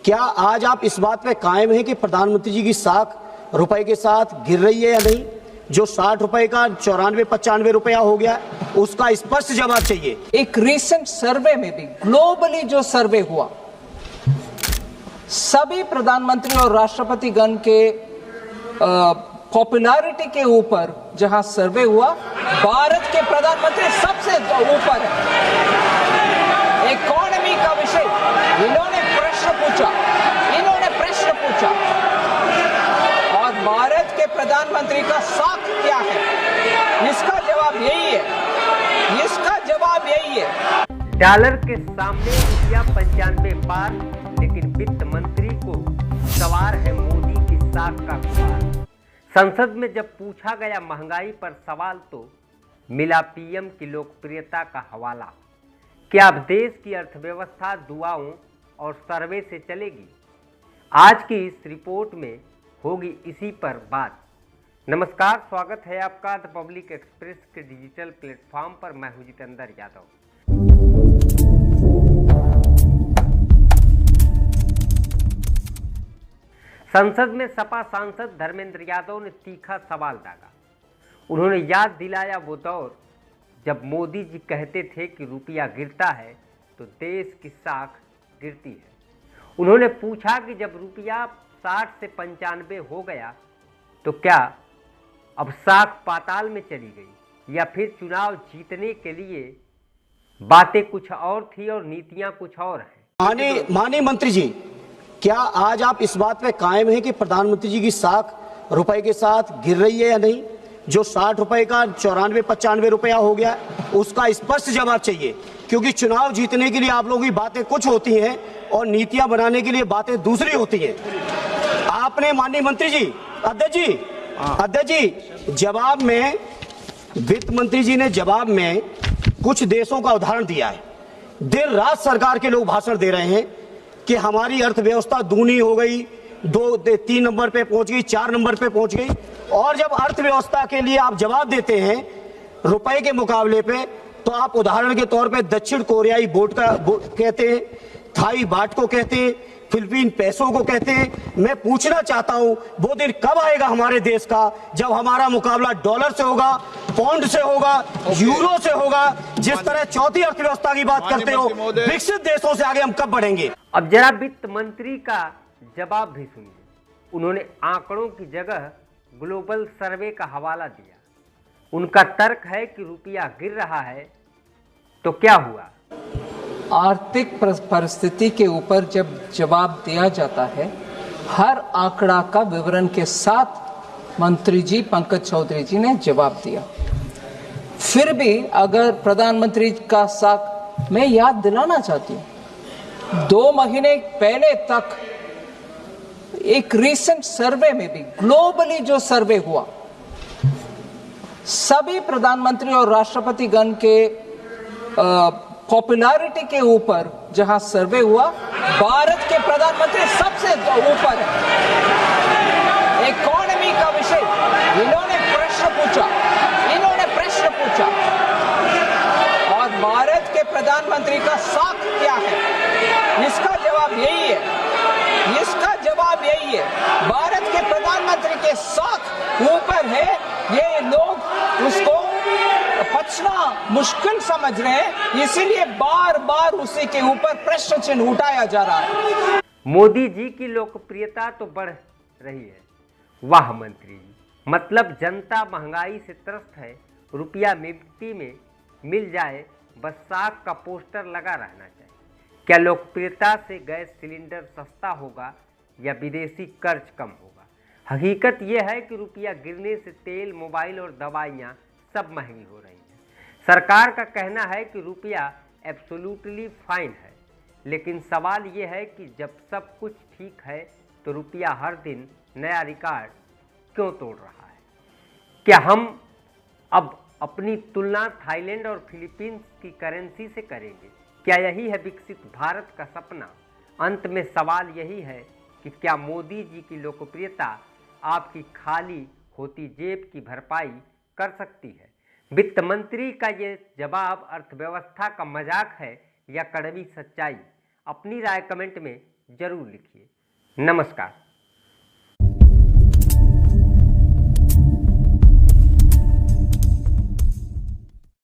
क्या आज आप इस बात पे कायम हैं कि प्रधानमंत्री जी की साख रुपए के साथ गिर रही है या नहीं? जो 60 रुपए का 94-95 रुपया हो गया, उसका स्पष्ट जवाब चाहिए। एक रीसेंट सर्वे में भी, ग्लोबली जो सर्वे हुआ, सभी प्रधानमंत्री और राष्ट्रपति गण के पॉपुलैरिटी के ऊपर जहां सर्वे हुआ, भारत के प्रधानमंत्री सबसे ऊपर है। इकोनॉमी का विषय इन्होंने प्रश्न पूछा और भारत के प्रधानमंत्री का साख क्या है, इसका जवाब यही है। डॉलर के सामने रुपया 95 पार, लेकिन वित्त मंत्री को सवार है मोदी की साख का खुमार। संसद में जब पूछा गया महंगाई पर सवाल तो मिला पीएम की लोकप्रियता का हवाला। क्या अब देश की अर्थव्यवस्था दुआओं और सर्वे से चलेगी? आज की इस रिपोर्ट में होगी इसी पर बात। नमस्कार, स्वागत है आपका द पब्लिक एक्सप्रेस के डिजिटल प्लेटफॉर्म पर। मैं हूं जितेंद्र यादव। संसद में सपा सांसद धर्मेंद्र यादव ने तीखा सवाल दागा। उन्होंने याद दिलाया वो दौर जब मोदी जी कहते थे कि रुपया गिरता है तो देश की साख गिरती है। उन्होंने पूछा कि जब रुपया 60 से 95 हो गया तो क्या अब साख पाताल में चली गई, या फिर चुनाव जीतने के लिए बातें कुछ और थी और नीतियां कुछ और हैं। माननीय मंत्री जी, क्या आज आप इस बात पे कायम हैं कि प्रधानमंत्री जी की साख रुपए के साथ गिर रही है या नहीं? जो 60 रुपए का 94-95 रुपया हो गया, उसका स्पष्ट जवाब चाहिए, क्योंकि चुनाव जीतने के लिए आप लोगों की बातें कुछ होती हैं और नीतियां बनाने के लिए बातें दूसरी होती हैं। आपने माननीय मंत्री जी, अध्यक्ष जी, जवाब में वित्त मंत्री जी ने जवाब में कुछ देशों का उदाहरण दिया है। देर रात सरकार के लोग भाषण दे रहे हैं कि हमारी अर्थव्यवस्था दूनी हो गई, 3 नंबर पे पहुंच गई, 4 नंबर पे पहुंच गई। और जब अर्थव्यवस्था के लिए आप जवाब देते हैं रुपए के मुकाबले पे, तो आप उदाहरण के तौर पे दक्षिण कोरियाई बोट कहते हैं, थाई बाट को कहते हैं, फिलीपीन पैसों को कहते हैं। मैं पूछना चाहता हूं, वो दिन कब आएगा हमारे देश का जब हमारा मुकाबला डॉलर से होगा, पाउंड से होगा, यूरो से होगा? जिस तरह चौथी अर्थव्यवस्था की बात करते हो, विकसित देशों से आगे हम कब बढ़ेंगे? अब जरा वित्त मंत्री का जवाब भी सुनिए। उन्होंने आंकड़ों की जगह ग्लोबल सर्वे का हवाला दिया। उनका तर्क है कि रुपया गिर रहा है तो क्या हुआ? आर्थिक परिस्थिति के ऊपर जब जवाब दिया जाता है, हर आंकड़ा का विवरण के साथ मंत्री जी पंकज चौधरी जी ने जवाब दिया। फिर भी अगर प्रधानमंत्री का साख मैं याद दिलाना चाहती हूँ, 2 महीने पहले तक एक रीसेंट सर्वे में भी, ग्लोबली जो सर्वे हुआ, सभी प्रधानमंत्री और राष्ट्रपति गण के पॉपुलैरिटी के ऊपर जहां सर्वे हुआ, भारत के प्रधानमंत्री सबसे ऊपर है। इकोनॉमी का विषय इन्होंने प्रश्न पूछा और भारत के प्रधानमंत्री का साख क्या है, इसका जवाब यही है। भारत के प्रधानमंत्री के साख ऊपर है। ये लोग उसको पचना मुश्किल समझ रहे हैं, इसीलिए बार बार उसी के ऊपर प्रश्न चिन्ह उठाया जा रहा है। मोदी जी की लोकप्रियता तो बढ़ रही है। वाह मंत्री जी, मतलब जनता महंगाई से त्रस्त है, रुपया मिट्टी में मिल जाए, बस साख का पोस्टर लगा रहना चाहिए। क्या लोकप्रियता से गैस सिलेंडर सस्ता होगा या विदेशी कर्ज कम होगा? हकीकत यह है कि रुपया गिरने से तेल, मोबाइल और दवाइयाँ सब महंगी हो रही हैं। सरकार का कहना है कि रुपया एब्सोल्युटली फाइन है, लेकिन सवाल यह है कि जब सब कुछ ठीक है तो रुपया हर दिन नया रिकॉर्ड क्यों तोड़ रहा है? क्या हम अब अपनी तुलना थाईलैंड और फिलीपींस की करेंसी से करेंगे? क्या यही है विकसित भारत का सपना? अंत में सवाल यही है कि क्या मोदी जी की लोकप्रियता आपकी खाली होती जेब की भरपाई कर सकती है? वित्त मंत्री का ये जवाब अर्थव्यवस्था का मजाक है या कड़वी सच्चाई? अपनी राय कमेंट में जरूर लिखिए। नमस्कार।